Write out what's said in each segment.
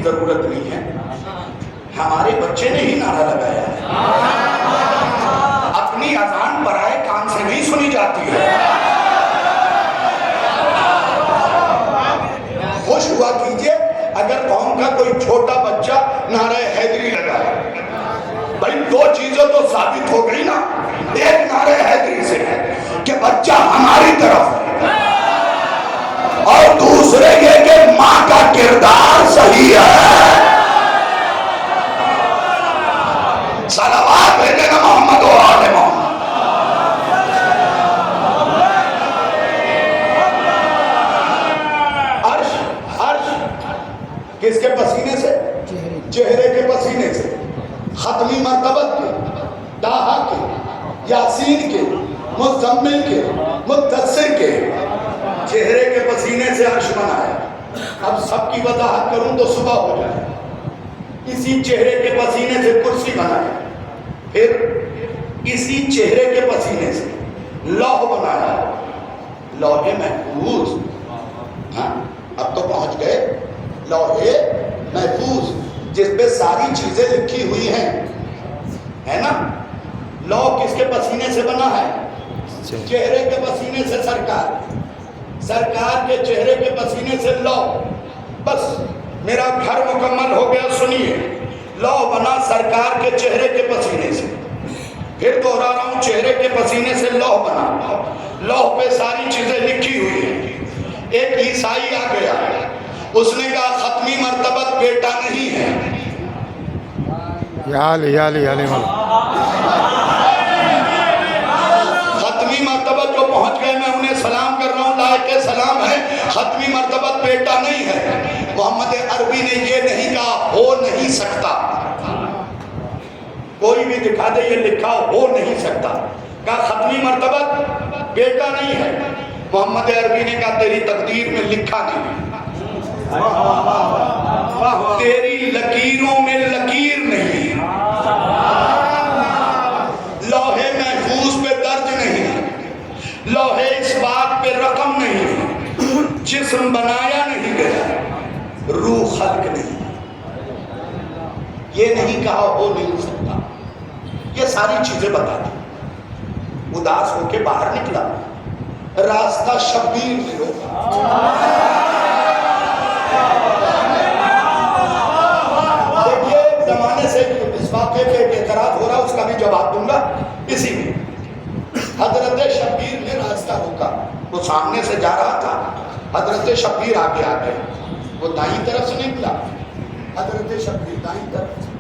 ضرورت نہیں ہے، ہمارے بچے نے ہی نعرہ لگایا ہے۔ اپنی اذان برائے کان سے نہیں سنی جاتی ہے۔ خوش ہوا کیجئے اگر قوم کا کوئی چھوٹا بچہ نعرہ حیدری لگائے۔ بھائی دو چیزیں تو ثابت ہو گئی نا، ایک نعرہ حیدری سے کہ بچہ ہماری طرف ہے، اور دوسرے یہ کہ ماں کا کردار صحیح ہے۔ صلوات بھیجے گا محمد و آل محمد۔ عرش کس کے پسینے سے؟ چہرے کے پسینے سے۔ ختمی مرتبت کے، طٰہٰ کے، یاسین کے، مزمل کے، مدثر کے چہرے کے پسینے سے عرش بنا ہے۔ اب سب کی وضاحت کروں تو صبح ہو جائے۔ اسی چہرے کے پسینے سے کرسی بنا ہے، پھر اسی چہرے کے پسینے سے لوح بنایا ہے، لوح محفوظ۔ ہاں اب تو پہنچ گئے لوح محفوظ جس پہ ساری چیزیں لکھی ہوئی ہیں، ہے نا؟ لوح کس کے پسینے سے بنا ہے؟ چہرے کے پسینے سے سرکار، سرکار کے چہرے کے پسینے سے لوح۔ بس میرا گھر مکمل ہو گیا۔ سنیے، لوح بنا سرکار کے چہرے کے پسینے سے، پھر دوہرا رہا ہوں، چہرے کے پسینے سے لوح بنا، لوح پہ ساری چیزیں لکھی ہوئی ہیں۔ ایک عیسائی آ گیا، اس نے کہا ختمی مرتبت بیٹا نہیں ہے۔ ختمی مرتبت جو پہنچ گئے، میں انہیں سلام کر رہا ہوں، لائق سلام ہے، ختمی مرتبت بیٹا نہیں ہے۔ محمد عربی نے یہ نہیں کہا ہو نہیں سکتا، کوئی بھی دکھا دے یہ لکھا ہو نہیں سکتا، کہا ختمی مرتبت بیٹا نہیں ہے۔ محمد عربی نے کہا تیری تقدیر میں لکھا نہیں، تیری لکیروں میں لکیر نہیں، لوح محفوظ پہ درج نہیں، لوح اس بات پہ رقم نہیں، جسم بنایا نہیں گیا، روح خلق نہیں، یہ نہیں کہا ہو نہیں سکتا۔ یہ ساری چیزیں بتا دی۔ اداس ہو کے باہر نکلا، راستہ شبیر میں روکا۔ دیکھیے زمانے سے اس واقعے پہ اعتراض ہو رہا، اس کا بھی جواب دوں گا اسی میں۔ حضرت شبیر نے راستہ روکا، وہ سامنے سے جا رہا تھا، حضرت شبیر آگے آ گئے، وہ دائیں طرف سے نکلا، حضرت شبیر دائیں طرف سے،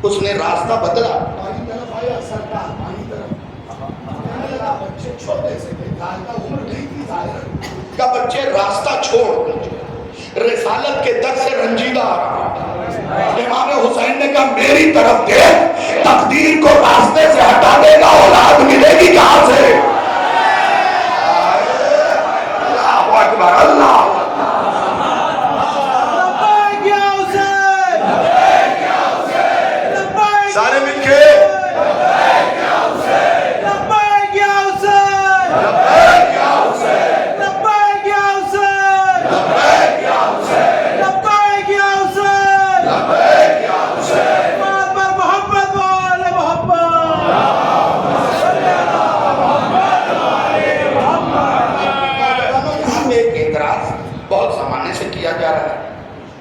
اس نے راستہ بدلا، دائیں طرف آیا، سرکار بائیں طرف۔ کہنے لگا بچے چھوٹے سے تھے، کا عمر نہیں تھی ظاہر، کہ بچے راستہ چھوڑ، رسالت کے در سے رنجیدہ آ رہا۔ امام حسین نے کہا میری طرف دیکھ، تقدیر کو راستے سے ہٹا دے گا، اولاد ملے گی کہاں سے؟ اللہ اکبر، اللہ سارے مل کے بہت زمانے سے کیا جا رہا ہے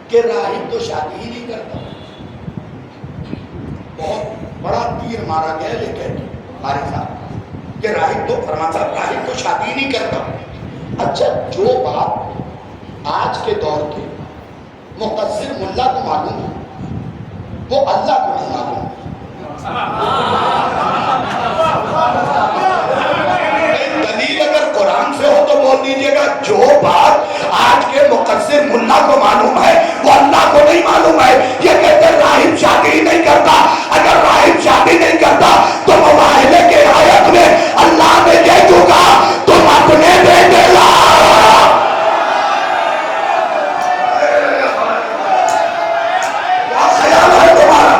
کہ راہب تو شادی ہی نہیں کرتا۔ بہت بڑا تیر مارا گیا یہ کہہ کے ہمارے ساتھ کہ راہب تو فرماتا راہب تو شادی نہیں کرتا۔ اچھا جو بات آج کے دور کے مقصر ملا کو معلوم ہے وہ اللہ کو نہیں معلوم۔ دلیل اگر قرآن سے ہو تو بول دیجئے گا، جو بات آج کے مقصر ملا کو معلوم ہے وہ اللہ کو نہیں معلوم ہے۔ یہ کہتے ہیں راہب شادی نہیں کرتا، اگر راہب شادی نہیں کرتا تو مباہلے کے آیت میں اللہ نے یہ کیوں کہا تم اپنے بیٹے لا۔ کیا خیال ہے تمہارا؟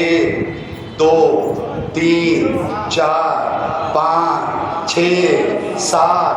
1 2 3 4 5 6 7।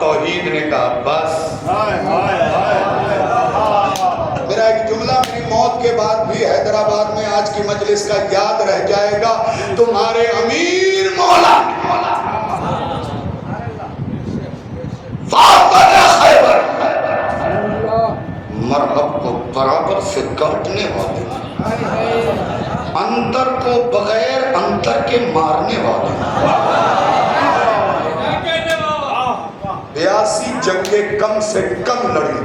توحید نے کہا بس. میرا ایک جملہ میری موت کے بعد بھی حیدرآباد میں آج کی مجلس کا یاد رہ جائے گا. تمہارے امیر مولا خیبر مرحب کو برابر سے کاٹنے والے, اندر کو بغیر اندر کے مارنے والے. 82 جنگیں کم سے کم لڑی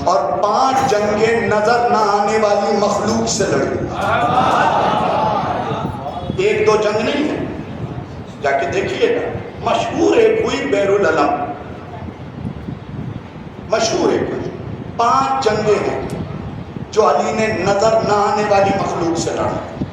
اور 5 جنگیں نظر نہ آنے والی مخلوق سے لڑی. 1-2 جنگ نہیں ہے, جا کے دیکھیے گا. مشہور ایک ہوئی بیر العلم, مشہور ایک ہوئی. 5 جنگیں ہیں جو علی نے نظر نہ آنے والی مخلوق سے لڑی.